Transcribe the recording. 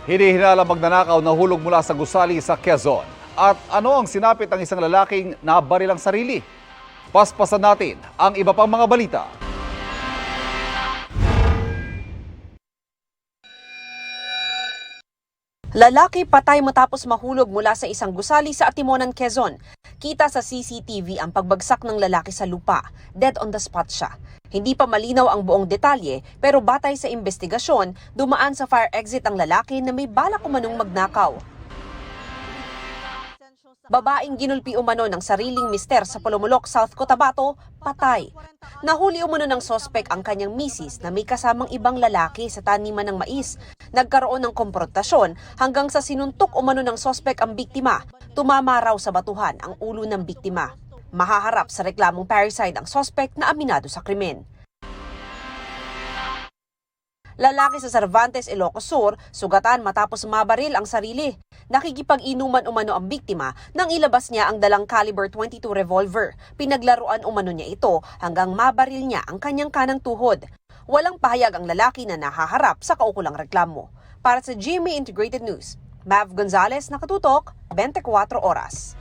Hinihinala magnanakaw na hulog mula sa gusali sa Quezon. At ano ang sinapit ng isang lalaking nabaril ang sarili? Paspasan natin ang iba pang mga balita. Lalaki patay matapos mahulog mula sa isang gusali sa Atimonan, Quezon. Kita sa CCTV ang pagbagsak ng lalaki sa lupa. Dead on the spot siya. Hindi pa malinaw ang buong detalye pero batay sa investigasyon, dumaan sa fire exit ang lalaki na may balak umanong magnakaw. Babaeng ginulpi umano ng sariling mister sa Palumulok, South Cotabato, patay. Nahuli umano ng sospek ang kanyang misis na may kasamang ibang lalaki sa taniman ng mais. Nagkaroon ng komprontasyon hanggang sa sinuntok umano ng sospek ang biktima. Tumama raw sa batuhan ang ulo ng biktima. Mahaharap sa reklamong parricide ang sospek na aminado sa krimen. Lalaki sa Cervantes, Ilocos Sur, sugatan matapos mabaril ang sarili. Nakikipag-inuman umano ang biktima nang ilabas niya ang dalang caliber .22 revolver. Pinaglaruan umano niya ito hanggang mabaril niya ang kanyang kanang tuhod. Walang pahayag ang lalaki na nahaharap sa kaukulang reklamo. Para sa GMA Integrated News, Mav Gonzalez, nakatutok, 24 oras.